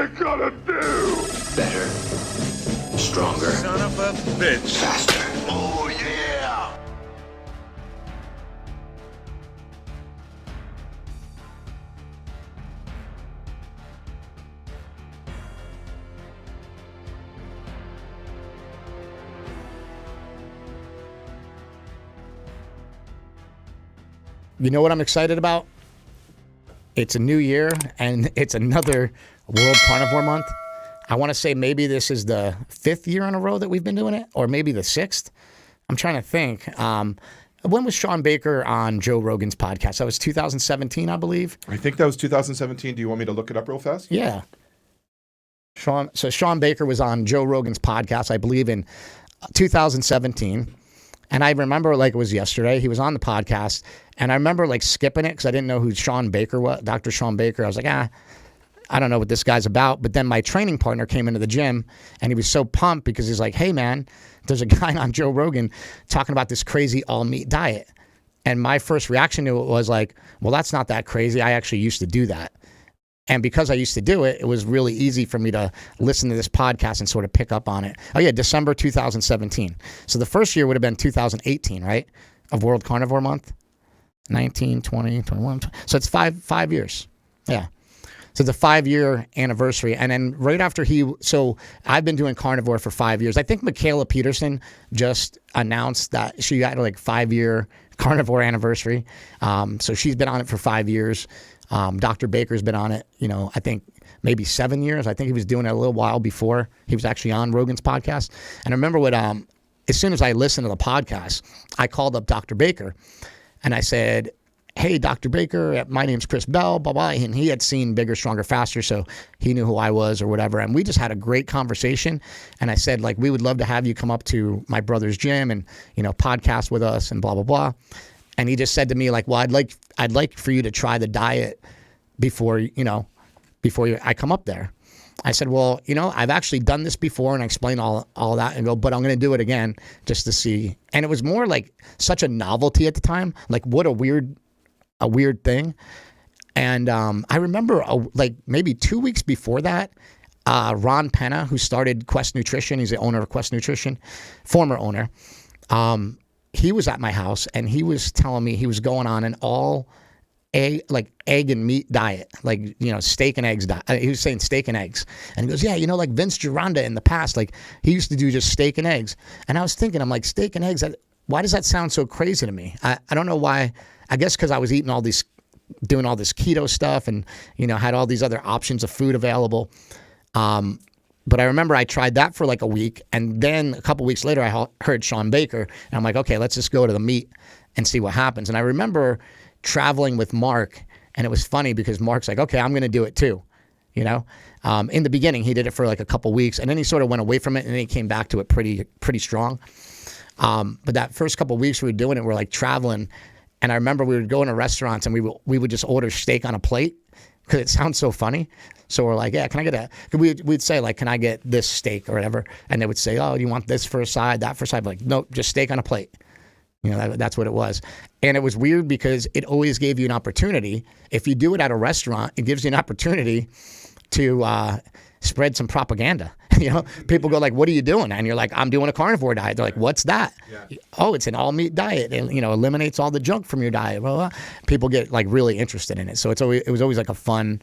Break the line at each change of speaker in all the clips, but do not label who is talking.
it gonna do?
Better. Stronger.
Son of a bitch.
Faster.
Oh, yeah!
You know what I'm excited about? It's a new year, and it's another World Carnivore Month. I want to say maybe this is the 5th year in a row that we've been doing it, or maybe the 6th. I'm trying to think. When was Sean Baker on Joe Rogan's podcast? That was 2017, I believe.
I think that was 2017. Do you want me to look it up real fast?
Yeah. Sean Baker was on Joe Rogan's podcast, I believe, in 2017. And I remember like it was yesterday. He was on the podcast, and I remember like skipping it because I didn't know who Sean Baker was, Dr. Sean Baker. I was like, I don't know what this guy's about. But then my training partner came into the gym, and he was so pumped because he's like, hey, man, there's a guy on Joe Rogan talking about this crazy all-meat diet. And my first reaction to it was like, well, that's not that crazy. I actually used to do that. And because I used to do it, it was really easy for me to listen to this podcast and sort of pick up on it. Oh, yeah, December 2017. So the first year would have been 2018, right, of World Carnivore Month? 19, 20, 21. So it's five years. Yeah. So it's a 5-year anniversary. And then right after so I've been doing carnivore for 5 years. I think Michaela Peterson just announced that she got like 5-year carnivore anniversary. So she's been on it for 5 years. Dr. Baker's been on it, I think maybe 7 years. I think he was doing it a little while before he was actually on Rogan's podcast. And I remember as soon as I listened to the podcast, I called up Dr. Baker and I said, hey, Dr. Baker, my name's Chris Bell, blah, blah. And he had seen Bigger, Stronger, Faster, so he knew who I was or whatever. And we just had a great conversation. And I said, like, we would love to have you come up to my brother's gym and, podcast with us and blah, blah, blah. And he just said to me, like, well, I'd like for you to try the diet before I come up there. I said, well, I've actually done this before, and I explained all that and go, but I'm going to do it again just to see. And it was more like such a novelty at the time, like what a weird thing. And I remember like maybe 2 weeks before that, Ron Penna, who started Quest Nutrition, he's the owner of Quest Nutrition, former owner, he was at my house, and he was telling me he was going on an all egg and meat diet, like, steak and eggs diet. He was saying steak and eggs. And he goes, yeah, like Vince Gironda in the past, like he used to do just steak and eggs. And I was thinking, I'm like, steak and eggs, why does that sound so crazy to me? I don't know why. I guess because I was doing all this keto stuff and, had all these other options of food available. But I remember I tried that for like a week, and then a couple weeks later I heard Sean Baker, and I'm like, okay, let's just go to the meat and see what happens. And I remember traveling with Mark, and it was funny because Mark's like, okay, I'm going to do it too. In the beginning he did it for like a couple weeks, and then he sort of went away from it, and then he came back to it pretty strong. But that first couple weeks we were doing it, we're like traveling, and I remember we would go into restaurants and we would just order steak on a plate because it sounds so funny. So we're like, yeah, can I get we'd say like, can I get this steak or whatever? And they would say, oh, you want this for a side, that for a side? Like, no, just steak on a plate. That's what it was. And it was weird because it always gave you an opportunity. If you do it at a restaurant, it gives you an opportunity to spread some propaganda. People go like, what are you doing? And you're like, I'm doing a carnivore diet. They're like, what's that? Yeah. Oh, it's an all meat diet. It, eliminates all the junk from your diet. Well, people get like really interested in it. So it was always like a fun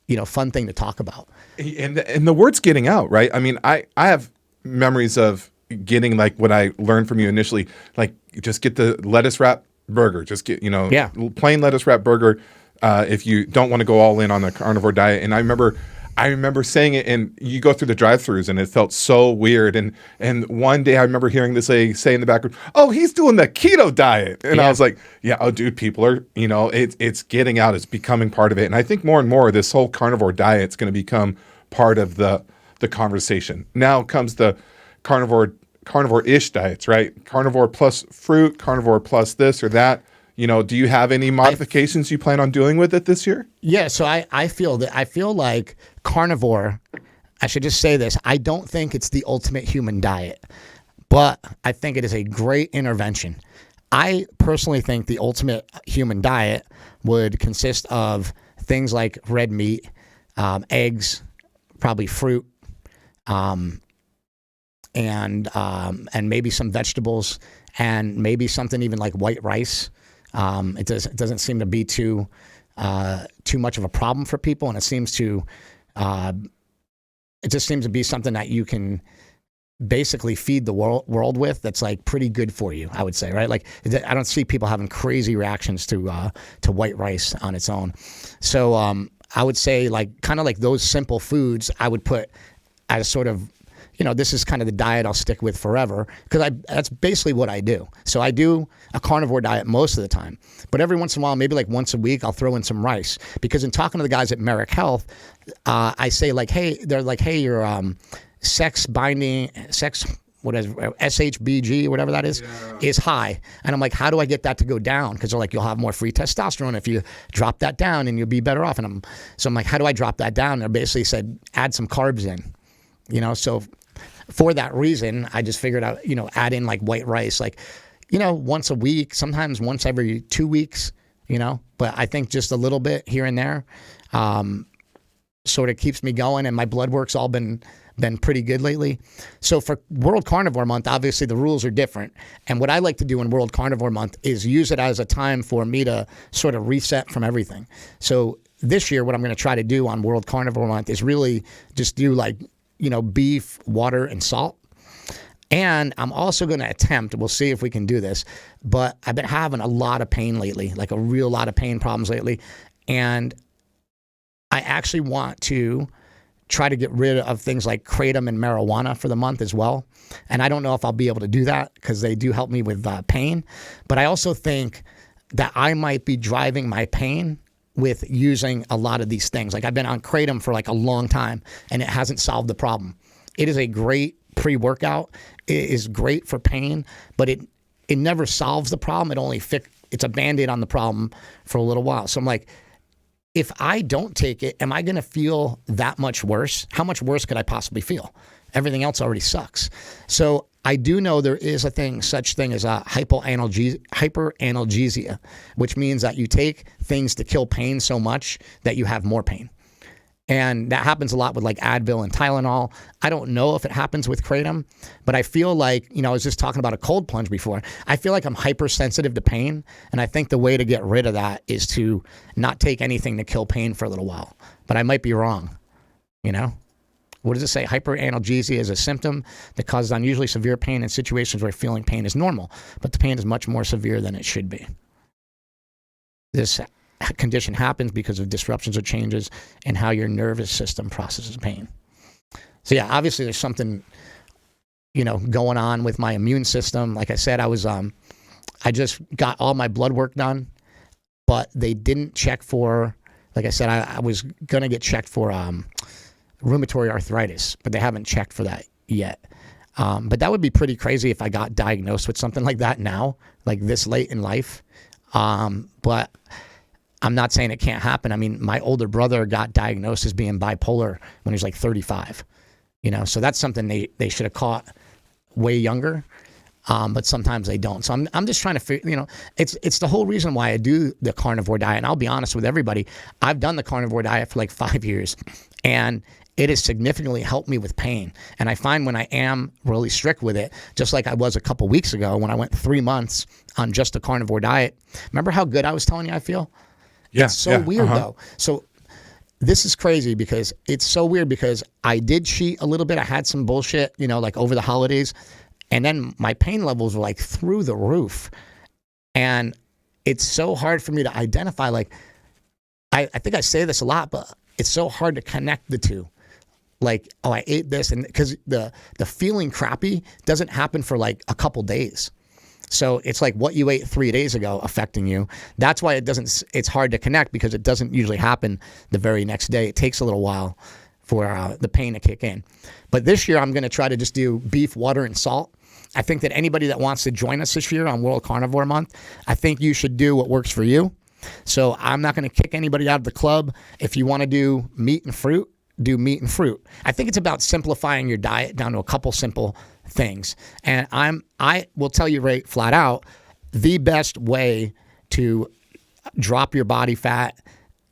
thing to talk about.
And the word's getting out, right? I mean, I have memories of getting like what I learned from you initially, like just get the lettuce wrap burger, just get, plain lettuce wrap burger. If you don't want to go all in on the carnivore diet. And I remember saying it, and you go through the drive-thrus, and it felt so weird. And one day I remember hearing this lady say in the background, "Oh, he's doing the keto diet," and I was like, "Yeah, oh, dude, people are, it's getting out, it's becoming part of it." And I think more and more this whole carnivore diet is going to become part of the conversation. Now comes the carnivore-ish diets, right? Carnivore plus fruit, carnivore plus this or that. Do you have any modifications you plan on doing with it this year?
Yeah, so I feel like carnivore, I should just say this, I don't think it's the ultimate human diet, but I think it is a great intervention. I personally think the ultimate human diet would consist of things like red meat, eggs, probably fruit, and maybe some vegetables, and maybe something even like white rice. It doesn't seem to be too much of a problem for people, and it just seems to be something that you can basically feed the world with. That's like pretty good for you, I would say, right? Like I don't see people having crazy reactions to white rice on its own. So I would say like kind of like those simple foods I would put as sort of, this is kind of the diet I'll stick with forever, because that's basically what I do. So I do a carnivore diet most of the time, but every once in a while, maybe like once a week, I'll throw in some rice, because in talking to the guys at Merrick Health, I say like, hey, your SHBG, whatever that is high. And I'm like, how do I get that to go down? Because they're like, you'll have more free testosterone if you drop that down, and you'll be better off. And I'm like, how do I drop that down? And they basically said, add some carbs in, so for that reason, I just figured out, add in like white rice, like, once a week, sometimes once every 2 weeks, but I think just a little bit here and there, sort of keeps me going, and my blood work's all been pretty good lately. So for World Carnivore Month, obviously the rules are different. And what I like to do in World Carnivore Month is use it as a time for me to sort of reset from everything. So this year, what I'm going to try to do on World Carnivore Month is really just do like, beef, water, and salt. And I'm also going to attempt, we'll see if we can do this, but I've been having a lot of pain lately, like a real lot of pain problems lately. And I actually want to try to get rid of things like kratom and marijuana for the month as well. And I don't know if I'll be able to do that, because they do help me with pain. But I also think that I might be driving my pain with using a lot of these things. Like I've been on kratom for like a long time, and it hasn't solved the problem. It is a great pre-workout. It is great for pain, but it never solves the problem. It only it's a Band-Aid on the problem for a little while. So I'm like, if I don't take it, am I going to feel that much worse? How much worse could I possibly feel? Everything else already sucks. So I do know there is such thing as a hyperanalgesia, which means that you take things to kill pain so much that you have more pain. And that happens a lot with like Advil and Tylenol. I don't know if it happens with kratom, but I feel like, I was just talking about a cold plunge before. I feel like I'm hypersensitive to pain. And I think the way to get rid of that is to not take anything to kill pain for a little while. But I might be wrong, What does it say? Hyperanalgesia is a symptom that causes unusually severe pain in situations where feeling pain is normal, but the pain is much more severe than it should be. This condition happens because of disruptions or changes in how your nervous system processes pain. So yeah, obviously there's something, going on with my immune system. Like I said, I just got all my blood work done, but they didn't check for, like I said, I was going to get checked for rheumatoid arthritis, but they haven't checked for that yet. But that would be pretty crazy if I got diagnosed with something like that now, like this late in life. But I'm not saying it can't happen. I mean, my older brother got diagnosed as being bipolar when he was like 35, so that's something they should have caught way younger. But sometimes they don't. So I'm just trying to figure, it's the whole reason why I do the carnivore diet. And I'll be honest with everybody, I've done the carnivore diet for like 5 years, and it has significantly helped me with pain. And I find when I am really strict with it, just like I was a couple weeks ago when I went 3 months on just a carnivore diet. Remember how good I was telling you I feel?
Yeah,
it's so weird though. So this is crazy because it's so weird because I did cheat a little bit. I had some bullshit, like over the holidays, and then my pain levels were like through the roof. And it's so hard for me to identify. Like, I think I say this a lot, but it's so hard to connect the two. Like, oh, I ate this, and because the feeling crappy doesn't happen for like a couple days. So it's like what you ate 3 days ago affecting you. That's why it's hard to connect, because it doesn't usually happen the very next day. It takes a little while for the pain to kick in. But this year I'm going to try to just do beef, water, and salt. I think that anybody that wants to join us this year on World Carnivore Month, I think you should do what works for you. So I'm not going to kick anybody out of the club. If you want to do meat and fruit, do meat and fruit. I think it's about simplifying your diet down to a couple simple things. And I will tell you right flat out, the best way to drop your body fat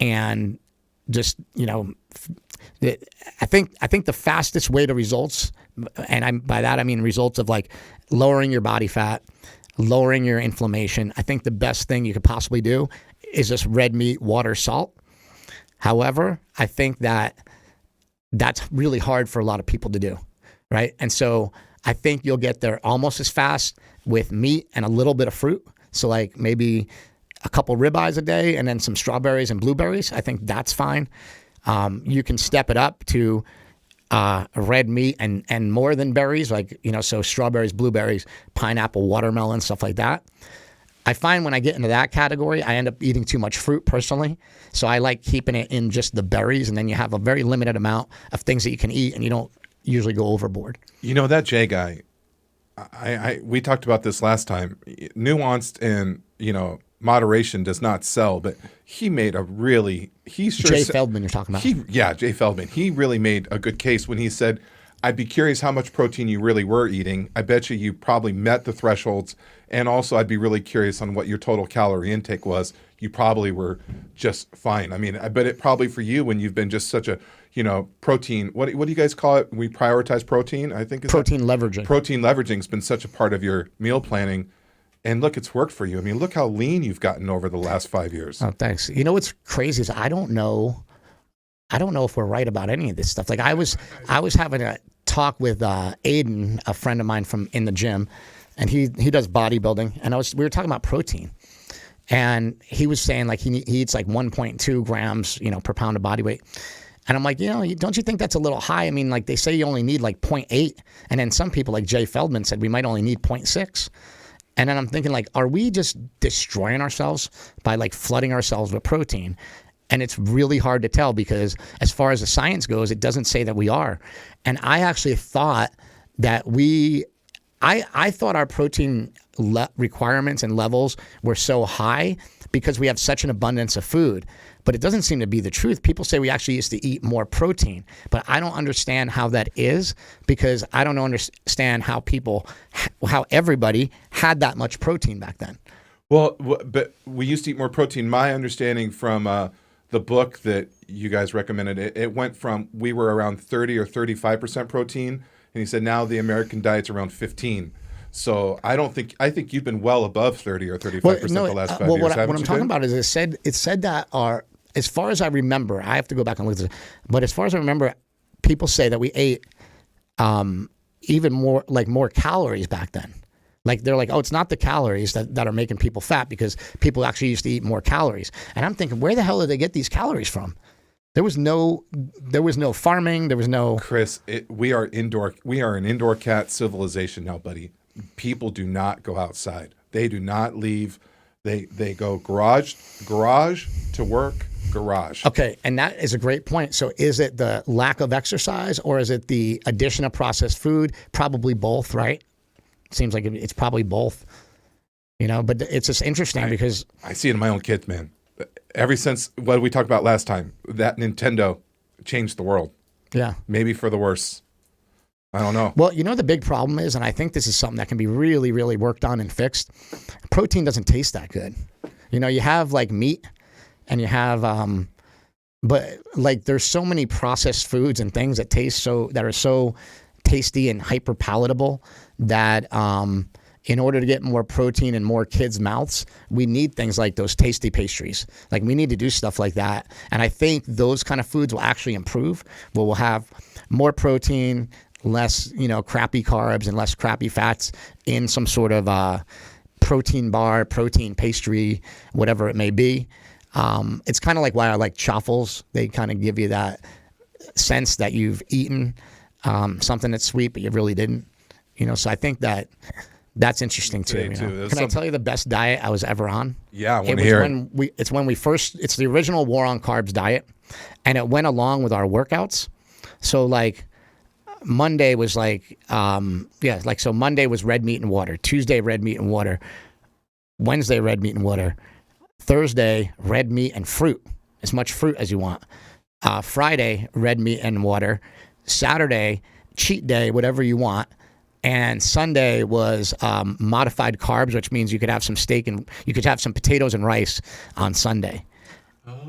and just, I think the fastest way to results, and by that I mean results of like lowering your body fat, lowering your inflammation. I think the best thing you could possibly do is just red meat, water, salt. However, I think that that's really hard for a lot of people to do, right? And so I think you'll get there almost as fast with meat and a little bit of fruit. So like maybe a couple ribeyes a day and then some strawberries and blueberries. I think that's fine. You can step it up to red meat and more than berries, like, so strawberries, blueberries, pineapple, watermelon, stuff like that. I find when I get into that category, I end up eating too much fruit personally. So I like keeping it in just the berries, and then you have a very limited amount of things that you can eat, and you don't usually go overboard.
That Jay guy, we talked about this last time. Nuanced and, moderation does not sell, but he made Jay
Feldman you're talking about.
Jay Feldman. He really made a good case when he said, I'd be curious how much protein you really were eating. I bet you probably met the thresholds. And also I'd be really curious on what your total calorie intake was. You probably were just fine. I mean, I bet it probably for you when you've been just such a, protein, what do you guys call it? We prioritize protein, I think.
Leveraging.
Protein leveraging has been such a part of your meal planning. And look, it's worked for you. I mean, look how lean you've gotten over the last 5 years.
Oh, thanks. What's crazy is I don't know if we're right about any of this stuff. Like I was having a talk with Aiden, a friend of mine from in the gym, and he does bodybuilding, and we were talking about protein, and he was saying like he eats like 1.2 grams, per pound of body weight. And I'm like, don't you think that's a little high? I mean, like they say you only need like 0.8, and then some people like Jay Feldman said we might only need 0.6. And then I'm thinking like, are we just destroying ourselves by like flooding ourselves with protein? And it's really hard to tell because as far as the science goes, it doesn't say that we are. And I actually thought that I thought our protein requirements and levels were so high because we have such an abundance of food. But it doesn't seem to be the truth. People say we actually used to eat more protein, but I don't understand how that is because I don't understand how everybody had that much protein back then.
Well, but we used to eat more protein. My understanding from the book that you guys recommended, it went from we were around 30 or 35% protein, and he said now the American diet's around 15. So I think you've been well above 30 or 35% the last 5 years.
What I'm talking about is it said that as far as I remember, I have to go back and look at this, but as far as I remember, people say that we ate even more calories back then. Like they're like, oh, it's not the calories that are making people fat because people actually used to eat more calories. And I'm thinking, where the hell did they get these calories from? There was no farming. There was no.
Chris, we are an indoor cat civilization now, buddy. People do not go outside. They do not leave. They go garage to work, garage.
Okay, and that is a great point. So is it the lack of exercise or is it the addition of processed food? Probably both, right? Seems like it's probably both. But it's just interesting because
I see it in my own kids, man. Ever since what we talked about last time, that Nintendo changed the world.
Yeah. Maybe
for the worse. I don't know.
Well, the big problem is, and I think this is something that can be really, really worked on and fixed. Protein doesn't taste that good. You have like meat and you have, but like there's so many processed foods and things that are so tasty and hyper palatable that, in order to get more protein in more kids' mouths, we need things like those tasty pastries. Like we need to do stuff like that. And I think those kind of foods will actually improve. We'll have more protein, less, crappy carbs and less crappy fats in some sort of protein bar, protein pastry, whatever it may be. It's kind of like why I like chaffles. They kind of give you that sense that you've eaten something that's sweet, but you really didn't. So I think that's interesting too. Can I tell you the best diet I was ever on?
Yeah, I want to hear it.
It's the original War on Carbs diet, and it went along with our workouts. So like Monday was so Monday was red meat and water. Tuesday, red meat and water. Wednesday, red meat and water. Thursday, red meat and fruit, as much fruit as you want. Friday, red meat and water. Saturday, cheat day, whatever you want. And Sunday was modified carbs, which means you could have some steak and you could have some potatoes and rice on Sunday.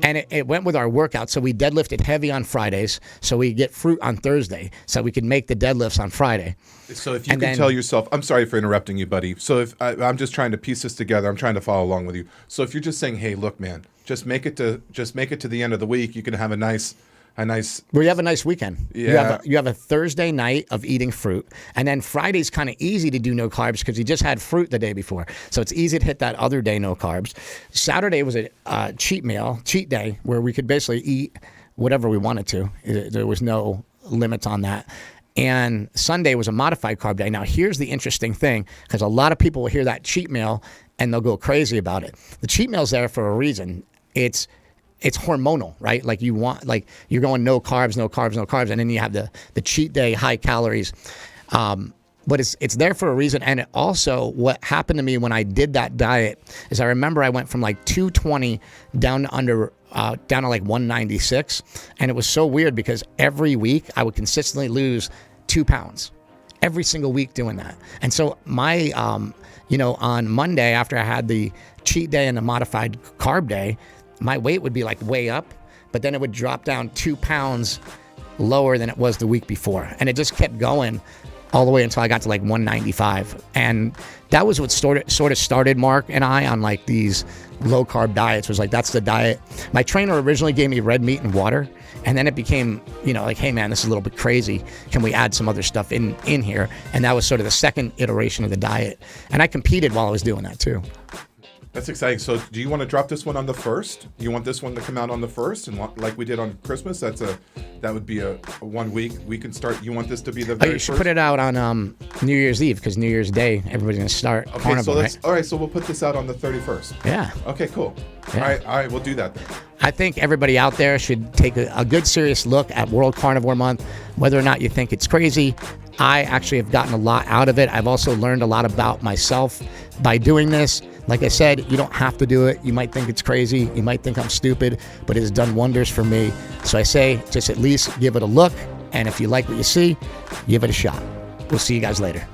And it went with our workout. So we deadlifted heavy on Fridays. So we get fruit on Thursday. So we could make the deadlifts on Friday.
So if you can tell yourself, I'm sorry for interrupting you, buddy. So if I'm just trying to piece this together, I'm trying to follow along with you. So if you're just saying, hey, look, man, just make it to the end of the week. You can have a nice. Well, you have a nice weekend. Yeah.
You have a Thursday night of eating fruit, and then Friday's kind of easy to do no carbs because you just had fruit the day before, so it's easy to hit that other day no carbs. Saturday was a cheat day, where we could basically eat whatever we wanted to. There was no limits on that. And Sunday was a modified carb day. Now, here's the interesting thing, because a lot of people will hear that cheat meal and they'll go crazy about it. The cheat meal's there for a reason. It's hormonal, right? Like you're going no carbs, and then you have the cheat day, high calories. But it's there for a reason. And it also, what happened to me when I did that diet is I remember I went from like 220 down to like 196. And it was so weird because every week I would consistently lose 2 pounds every single week doing that. And so my, on Monday after I had the cheat day and the modified carb day, my weight would be like way up, but then it would drop down 2 pounds lower than it was the week before. And it just kept going all the way until I got to like 195. And that was what sort of started Mark and I on like these low carb diets. Was like, that's the diet. My trainer originally gave me red meat and water. And then it became, like, hey man, this is a little bit crazy. Can we add some other stuff in here? And that was sort of the second iteration of the diet. And I competed while I was doing that too.
That's exciting. So do you want to drop this one on the 1st? You want this one to come out on the 1st? And like we did on Christmas, that would be a 1 week. We can start. You want this to be the very
you should
first?
Put it out on New Year's Eve, because New Year's Day, everybody's going to start Carnivore, right?
All right, so we'll put this out on the 31st.
Yeah.
Okay, cool.
Yeah.
All right, we'll do that then.
I think everybody out there should take a good serious look at World Carnivore Month, whether or not you think it's crazy. I actually have gotten a lot out of it. I've also learned a lot about myself by doing this. Like I said, you don't have to do it. You might think it's crazy. You might think I'm stupid, but it has done wonders for me. So I say, just at least give it a look. And if you like what you see, give it a shot. We'll see you guys later.